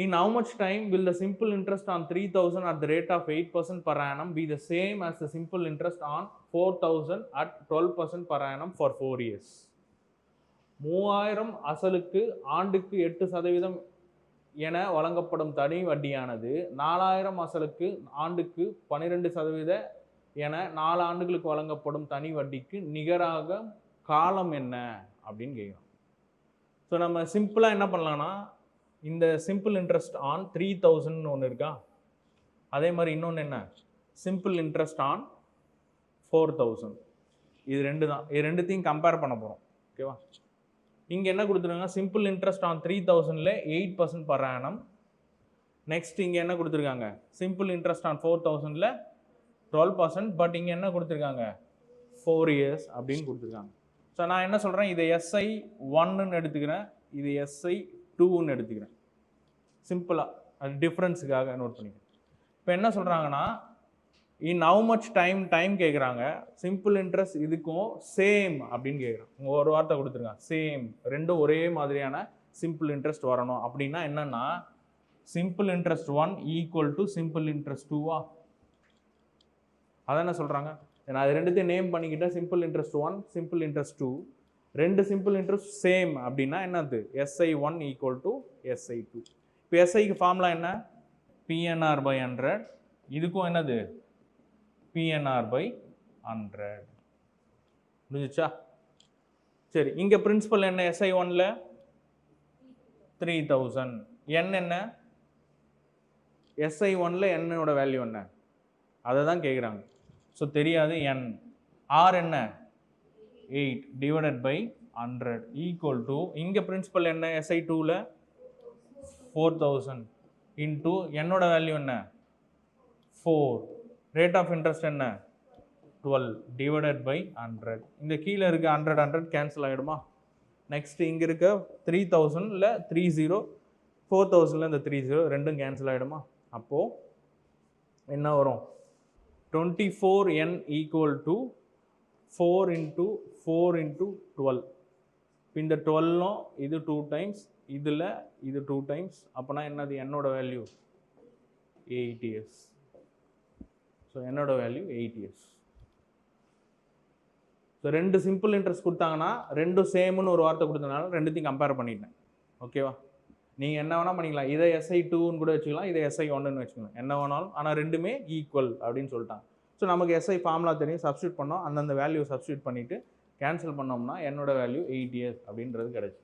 In how much time will the simple interest on 3,000 at the rate of 8% per annum be the same as the simple interest on 4,000 at 12% per annum for 4 years? 3000 அசலுக்கு ஆண்டுக்கு 8% என வழங்கப்படும் தனி வட்டியானது 4000 அசலுக்கு ஆண்டுக்கு 12% என 4 ஆண்டுகளுக்கு வழங்கப்படும் தனி வட்டிக்கு நிகராக காலம் என்ன அப்படின்னு கேட்குறோம். ஸோ நம்ம சிம்பிளாக என்ன பண்ணலாம்னா, இந்த சிம்பிள் இன்ட்ரெஸ்ட் ஆன் 3000 ஒன்று இருக்கா, அதே மாதிரி இன்னொன்று என்ன சிம்பிள் இன்ட்ரெஸ்ட் ஆன் 4000, இது ரெண்டு தான். இது ரெண்டுத்தையும் கம்பேர் பண்ண போகிறோம். ஓகேவா? இங்கே என்ன கொடுத்துருக்காங்க, சிம்பிள் இன்ட்ரெஸ்ட் ஆன் 3000ல் 8% per annum. நெக்ஸ்ட் இங்கே என்ன கொடுத்துருக்காங்க, சிம்பிள் இன்ட்ரெஸ்ட் ஆன் 4000ல் 12%. பட் இங்கே என்ன கொடுத்துருக்காங்க, 4 years அப்படின்னு கொடுத்துருக்காங்க. ஸோ நான் என்ன சொல்கிறேன், இதை SI 1ன்னு எடுத்துக்கிறேன், இது SI 2ன்னு எடுத்துக்கிறேன். சிம்பிளாக அது டிஃப்ரென்ஸுக்காக நோட் பண்ணிக்கிறேன். இப்போ என்ன சொல்கிறாங்கன்னா, இன் ஹவு மச் டைம் கேட்குறாங்க. சிம்பிள் இன்ட்ரெஸ்ட் இதுக்கும் சேம் அப்படின்னு கேட்குறாங்க. உங்கள் ஒரு வார்த்தை கொடுத்துருக்காங்க, சேம், ரெண்டும் ஒரே மாதிரியான சிம்பிள் இன்ட்ரெஸ்ட் வரணும். அப்படின்னா என்னென்னா, simple interest 1 equal to simple interest 2வா, அதான் என்ன சொல்கிறாங்க. நான் அது ரெண்டுத்தையும் நேம் பண்ணிக்கிட்டேன், சிம்பிள் இன்ட்ரெஸ்ட் 1 சிம்பிள் இன்ட்ரெஸ்ட் 2, ரெண்டு சிம்பிள் இன்ட்ரெஸ்ட் சேம் அப்படின்னா என்னது, SI 1 ஈக்குவல் டு SI 2. இப்போ SIக்கு ஃபார்முலா என்ன, PNR by 100, இதுக்கும் என்னது PNR by 100. முடிஞ்சிச்சா? சரி, இங்கே பிரின்சிபல் என்ன, SI 1ல் 3000, N என்ன, SI 1ல் என்னோட வேல்யூ என்ன, அதை தான் கேட்குறாங்க. ஸோ தெரியாது N. R என்ன, 8 டிவைடட் பை 100 ஈக்குவல் டு, இங்கே பிரின்சிபல் என்ன, SI 2ல் 4000 இன்டூ என்னோட வேல்யூ என்ன 4, ரேட் ஆஃப் இன்ட்ரெஸ்ட் என்ன 12 டிவைடட் பை 100. இந்த கீழே இருக்க 100 கேன்சல் ஆகிடுமா. நெக்ஸ்ட் இங்கே இருக்க 3000ல் 30, 4000ல் இந்த 30 ரெண்டும் கேன்சல் ஆகிடுமா. அப்போது என்ன வரும், 24N equal to 4 into 4 into 12. இந்த 12 இது 2 டைம்ஸ், இதில் இது 2 டைம்ஸ், அப்போனா என்னது என்னோட வேல்யூ 8 years. ஸோ என்னோட வேல்யூ 8 years. ஸோ ரெண்டு சிம்பிள் இன்ட்ரெஸ்ட் கொடுத்தாங்கன்னா ரெண்டும் சேம்னு ஒரு வார்த்தை கொடுத்தனால ரெண்டுத்தையும் கம்பேர் பண்ணிட்டேன். ஓகேவா? நீங்கள் என்ன வேணால் பண்ணிக்கலாம், இதை SI 2ன்னு கூட வச்சுக்கலாம், இதை SI 1ன்னு வச்சுக்கலாம், என்ன வேணாலும். ஆனால் ரெண்டுமே ஈக்குவல் அப்படின்னு சொல்லிட்டாங்க. ஸோ நமக்கு SI ஃபார்முலா தெரியும், சப்ஸ்டியூட் பண்ணோம், அந்தந்த வேல்யூ சப்ஸ்டியூட் பண்ணிவிட்டு கேன்சல் பண்ணோம்னா என்னோட வேல்யூ 8 years அப்படின்றது கிடச்சி.